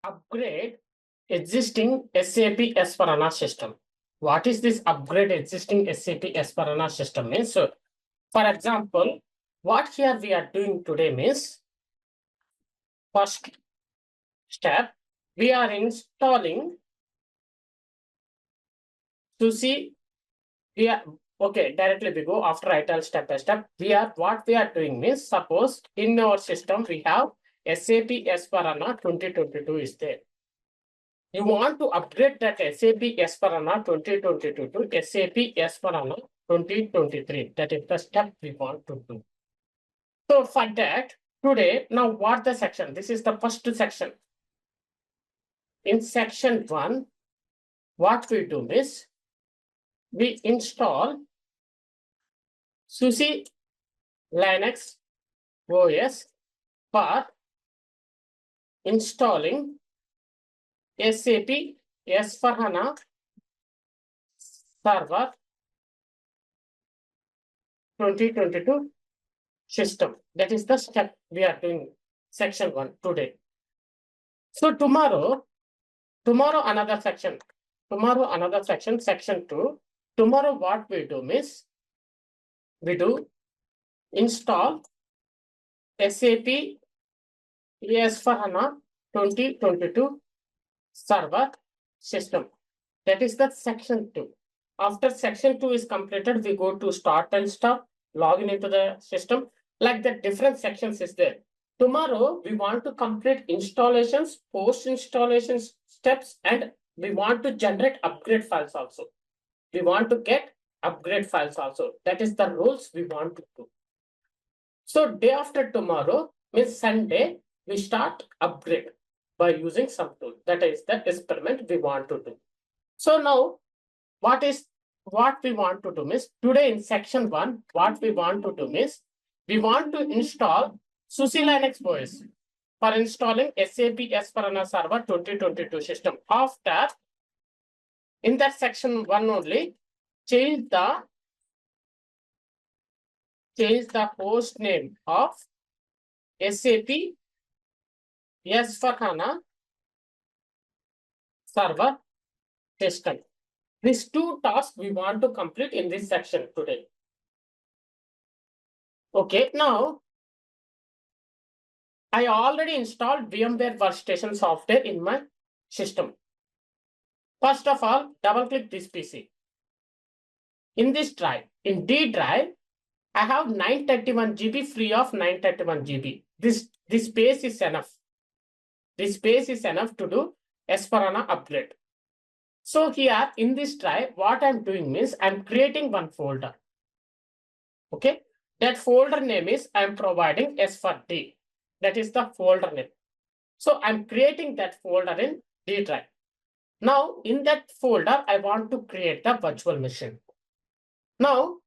upgrade existing SAP S/4HANA system. What is this upgrade existing SAP S/4HANA system means? So, for example, what here we are doing today means first step, we are installing SUSE. We are okay. Directly we go after I tell step by step. What we are doing means suppose in our system we have SAP S/4HANA 2022 is there. You want to upgrade that SAP S/4HANA 2022 to SAP S/4HANA 2023. That is the step we want to do. So for that, today, now what the section? This is the first section. In section 1, what we do is we install SUSE Linux OS for installing SAP S/4HANA Server 2022 system. That is the step we are doing, section 1 today. So tomorrow another section. Tomorrow another section, section 2. Tomorrow what we do is we do install SAP S/4HANA 2022 server system. That is the section 2. After section 2 is completed, we go to start and stop, login into the system. Like the different sections is there. Tomorrow, we want to complete installations, post-installation steps, and we want to generate upgrade files also. We want to get upgrade files also. That is the rules we want to do. So day after tomorrow means Sunday, we start upgrade by using some tool. That is the experiment we want to do. So now, what we want to do is today in section 1, what we want to do is we want to install SUSE Linux OS for installing SAP S/4HANA Server 2022 system. After, in that section 1 only, change the host name of SAP S/4HANA Server system. These 2 tasks we want to complete in this section today. Okay, now I already installed VMware Workstation software in my system. First of all, double click this PC. In this drive, in D drive, I have 931 GB free of 931 GB. This space is enough. This space is enough to do S/4HANA upgrade. So here in this drive, what I'm doing is I'm creating one folder. Okay, that folder name is I'm providing S for D. That is the folder name. So I'm creating that folder in D drive. Now in that folder, I want to create the virtual machine. Now,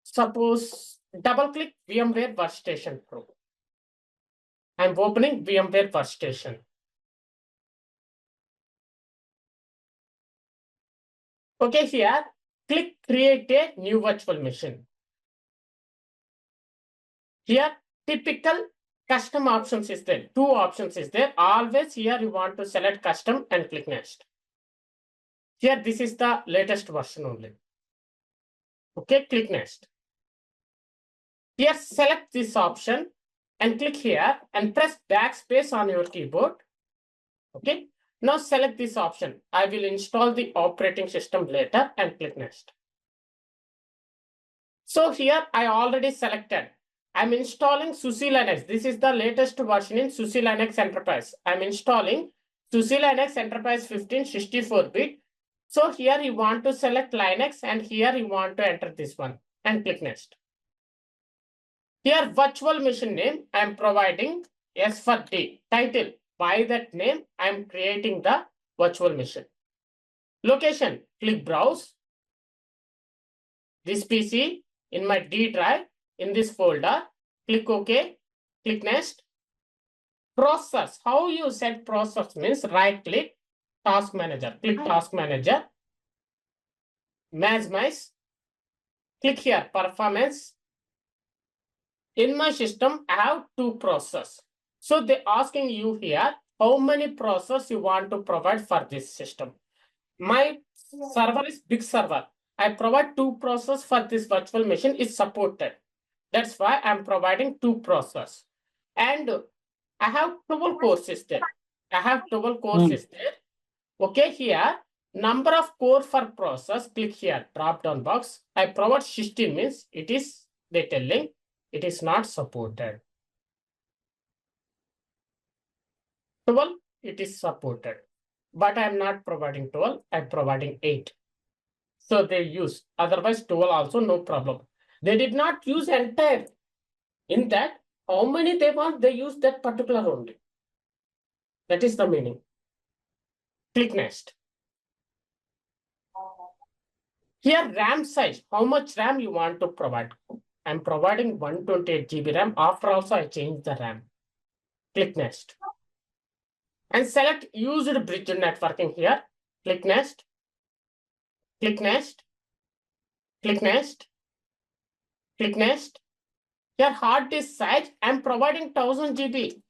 suppose double click VMware Workstation Pro. I'm opening VMware Workstation. Okay, here, click create a new virtual machine. Here, typical custom options is there. 2 options is there. Always here you want to select custom and click next. Here, this is the latest version only. Okay, click next. Here, select this option and click here and press backspace on your keyboard. Okay. Now select this option. I will install the operating system later and click next. So here I already selected. I'm installing SUSE Linux. This is the latest version in SUSE Linux Enterprise. I'm installing SUSE Linux Enterprise 15 64-bit. So here you want to select Linux and here you want to enter this one and click next. Here virtual machine name I am providing S for D. Title. By that name, I am creating the virtual machine. Location, click browse. This PC in my D drive, in this folder, click OK, click next. Process, how you set process means right click, task manager, click task manager. Maximize, click here, performance. In my system, I have 2 processes. So they're asking you here, how many processors you want to provide for this system. My server is big server. I provide 2 processors for this virtual machine is supported. That's why I'm providing 2 processors. And I have 12 courses there. I have 12 courses there. Okay, here, number of core for process, click here, drop down box. I provide 16 means it is, they telling, it is not supported. 12, it is supported. But I'm not providing 12, I'm providing 8. So they use, otherwise 12 also no problem. They did not use entire. In that, how many they want, they use that particular only. That is the meaning. Click next. Here RAM size, how much RAM you want to provide. I'm providing 128 GB RAM. After also I change the RAM. Click next. And select used bridge networking here. Click next. Click next. Click next. Click next. Here hard disk size, I'm providing 1000 GB.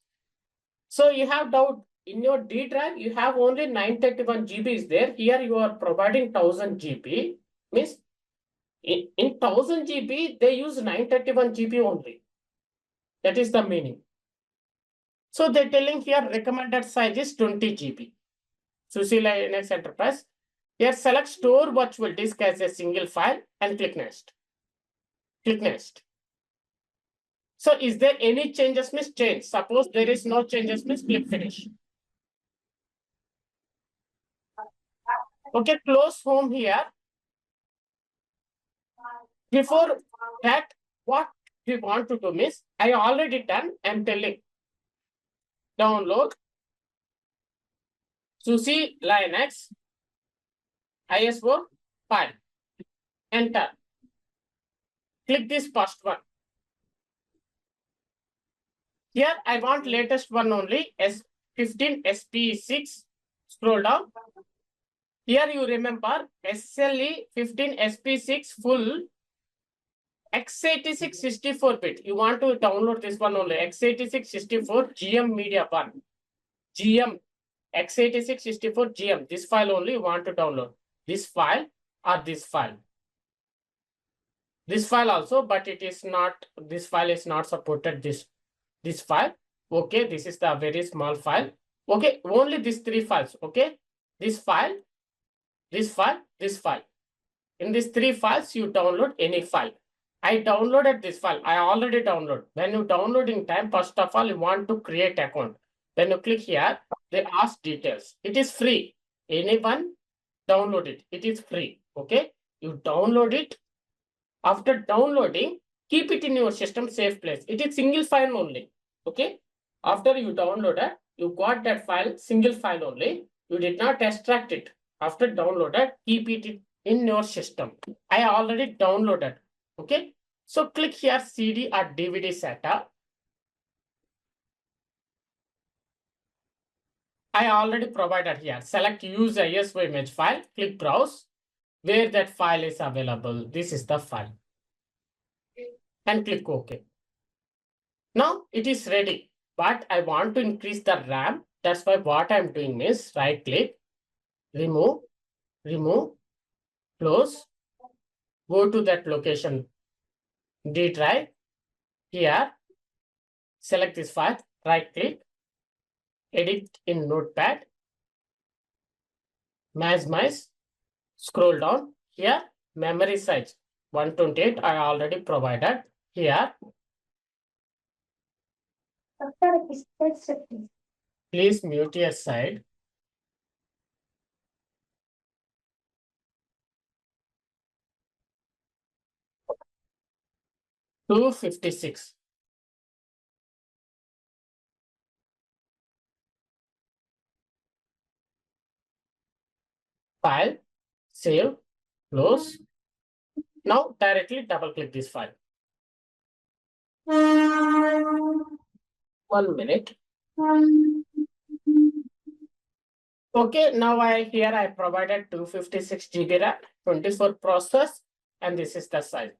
So you have doubt in your D drive, you have only 931 GB is there. Here you are providing 1000 GB. Means in 1000 GB, they use 931 GB only. That is the meaning. So they're telling here recommended size is 20 GB. SUSE Linux Enterprise. Here select store virtual disk as a single file and click next. Click next. So is there any changes means change? Suppose there is no changes means click finish. Okay, close home here. Before that, what we want to do means I already done. I'm telling download SUSE Linux ISO file. Enter. Click this first one. Here I want latest one only, S15 SP6. Scroll down. Here you remember SLE 15 SP6 full x86 64-bit. You want to download this one only, x86 64 GM Media 1. GM x86 64 GM. This file only you want to download. This file or this file. This file also, but it is not, this file is not supported this file. Okay, this is the very small file. Okay, only these 3 files. Okay, this file, this file, this file. In these 3 files, you download any file. I downloaded this file. I already downloaded. When you downloading time, first of all, you want to create account. When you click here, they ask details. It is free. Anyone download it. It is free. Okay, you download it. After downloading, keep it in your system safe place. It is single file only. Okay. After you downloaded, you got that file, single file only. You did not extract it. After downloaded, keep it in your system. I already downloaded. Okay. So click here CD or DVD SATA. I already provided here. Select use ISO image file. Click browse. Where that file is available. This is the file. And click OK. Now it is ready, but I want to increase the RAM. That's why what I'm doing is right click, remove, close, go to that location, D drive, here, select this file, right click, edit in Notepad, maximize, scroll down, here, memory size, 128, I already provided, here. Please mute your side. $256. File, save, close. Now directly double click this file. 1 minute. Okay, now here I provided 256 GB RAM, 24 process, and this is the size.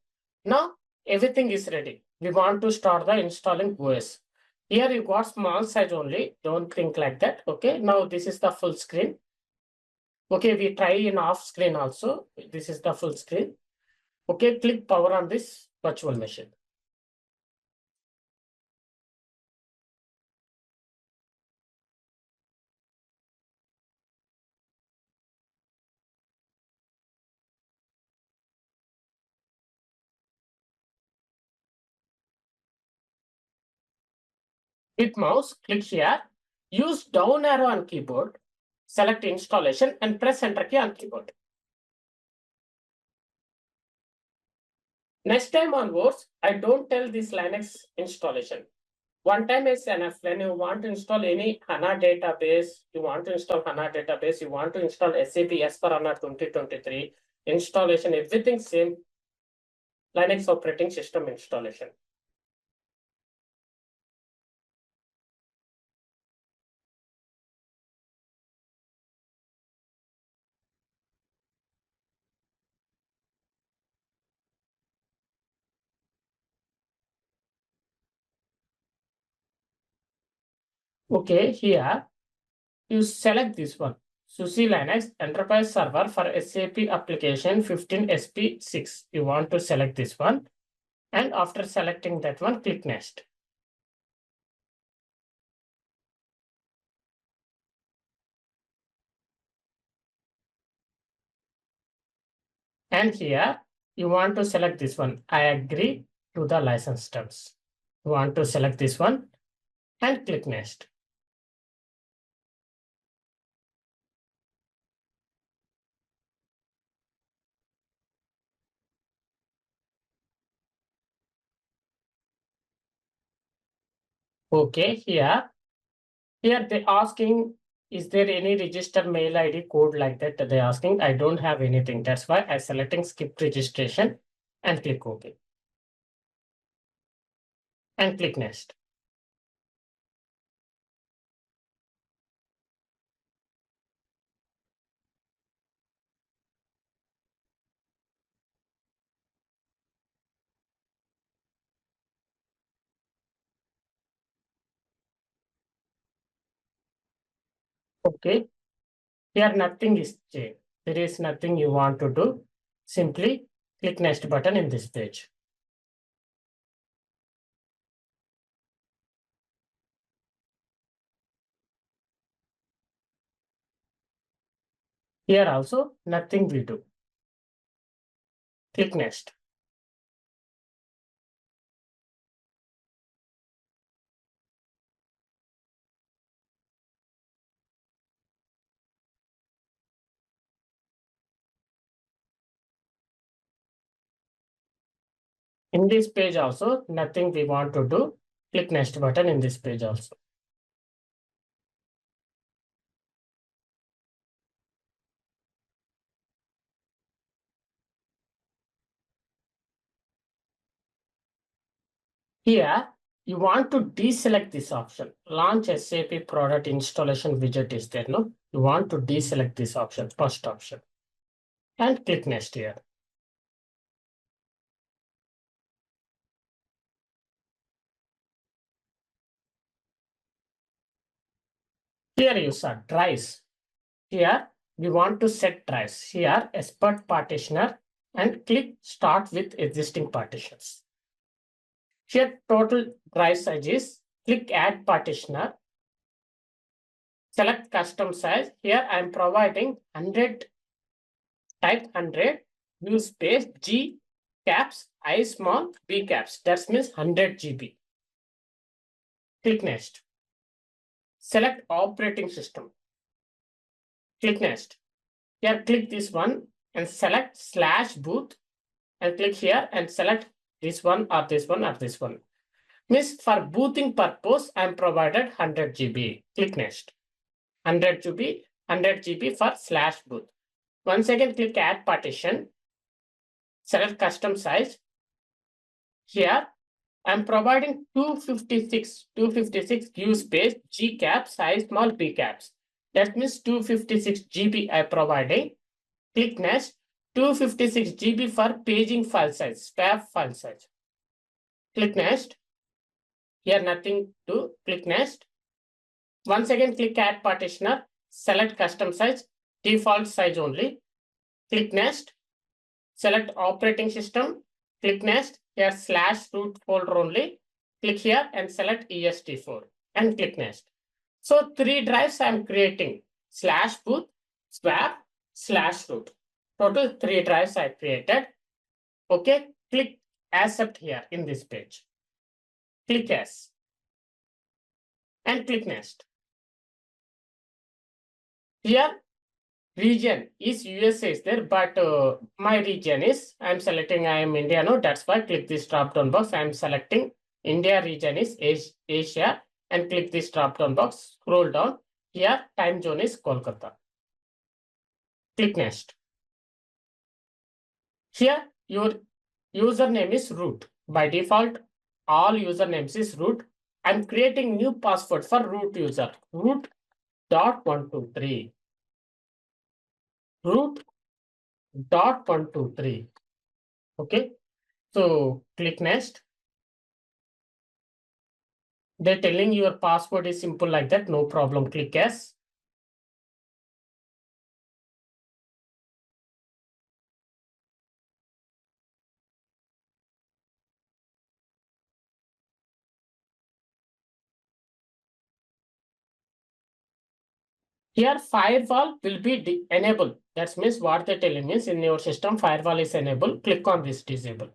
Now everything is ready. We want to start the installing OS. Here you got small size only. Don't think like that. Okay. Now this is the full screen. Okay. We try in off screen also. This is the full screen. Okay. Click power on this virtual machine. With mouse, click here. Use down arrow on keyboard. Select installation and press enter key on keyboard. Next time onwards, I don't tell this Linux installation. One time is enough. When you want to install any HANA database, you want to install HANA database, you want to install SAP S/4HANA 2023 installation, everything same Linux operating system installation. Okay, here you select this one. SUSE Linux Enterprise Server for SAP application 15 SP6. You want to select this one. And after selecting that one, click next. And here you want to select this one. I agree to the license terms. You want to select this one and click next. Okay, here they asking, is there any registered mail ID code like that? They asking, I don't have anything. That's why I selecting skip registration and click OK. And click next. Okay, here nothing is changed. There is nothing you want to do. Simply click next button in this page. Here also nothing we do. Click next. In this page also, nothing we want to do. Click next button in this page also. Here, you want to deselect this option. Launch SAP product installation widget is there, no? You want to deselect this option, first option. And click next here. Here you saw drives. Here, we want to set drives. Here, expert partitioner and click start with existing partitions. Here, total drive size is, click add partitioner. Select custom size. Here I am providing 100, type 100, use space G caps, I small, B caps. That means 100 GB. Click next. Select operating system. Click next. Here click this one and select /boot and click here and select this one or this one or this one. Means for booting purpose, I am provided 100 GB. Click next. 100 GB for /boot. Once again, click add partition. Select custom size. Here, I'm providing 256 use space G caps, I small B caps. That means 256 GB I providing. Click next. 256 GB for paging file size, SAP file size. Click next. Here nothing to, click next. Once again click add partitioner, select custom size, default size only, click next, select operating system, click next, here /root folder only, click here and select EST4 and click next. So 3 drives I am creating, /boot, swap, /root. Total 3 drives I created. Okay, click accept here in this page. Click yes and click next. Here region is USA is there, but my region is, I'm selecting I am India now, that's why click this drop down box. I'm selecting India region is Asia and click this drop down box, scroll down. Here time zone is Kolkata. Click next. Here your username is root. By default, all usernames is root. I'm creating new password for root user, root.123. root.123. Okay, so click next. They're telling your password is simple like that, no problem. Click yes. Here firewall will be enabled. That means what they're telling means in your system firewall is enabled. Click on this disable.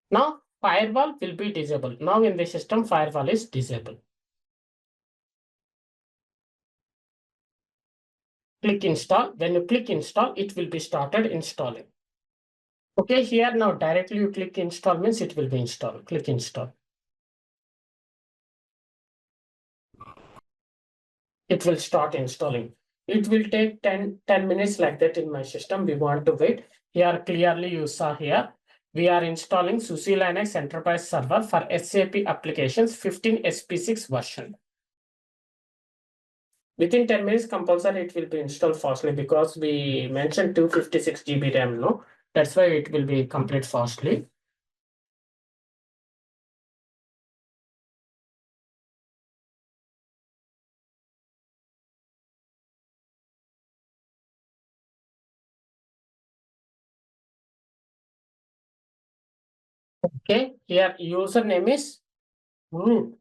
Now firewall will be disabled. Now in the system firewall is disabled. Click install. When you click install, it will be started installing. Okay, here now directly you click install means it will be installed. Click install. It will start installing. It will take 10 minutes like that in my system. We want to wait. Here clearly you saw here. We are installing SUSE Linux Enterprise Server for SAP applications 15 SP6 version. Within 10 minutes compulsory it will be installed fastly because we mentioned 256 GB RAM, no? That's why it will be complete fastly. Okay, here username is root.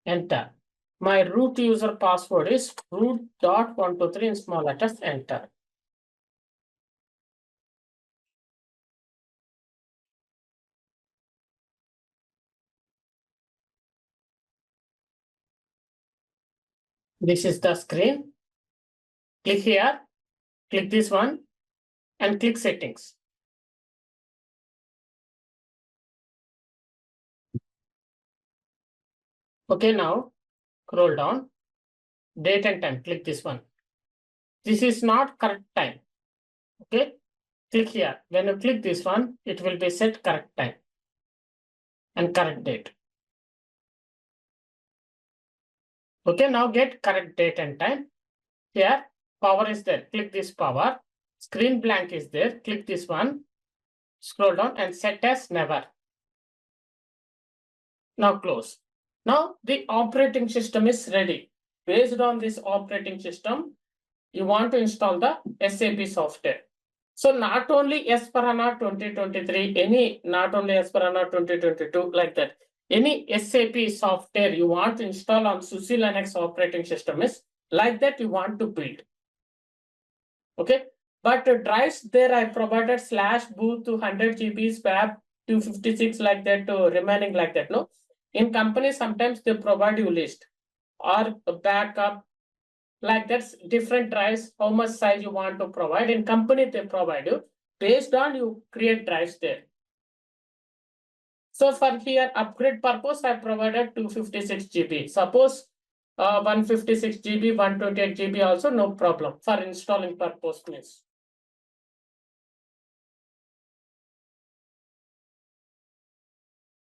Enter. My root user password is root.123 in small letters. Enter. This is the screen. Click here, click this one, and click settings. Okay, now scroll down. Date and time. Click this one. This is not correct time. Okay, click here. When you click this one, it will be set correct time and correct date. Okay, now get correct date and time. Here, power is there. Click this power. Screen blank is there. Click this one. Scroll down and set as never. Now close. Now the operating system is ready. Based on this operating system, you want to install the SAP software. So not only S/4HANA 2023, not only S/4HANA 2022 like that. Any SAP software you want to install on SUSE Linux operating system is like that you want to build. Okay, but drives there I provided /boot to 100 GB, swap 256 like that, remaining like that. No, in company sometimes they provide you list or backup like that's different drives, how much size you want to provide. In company they provide you based on you create drives there. So for here upgrade purpose I provided 256 GB. Suppose 156 GB, 128 GB also no problem for installing purpose means.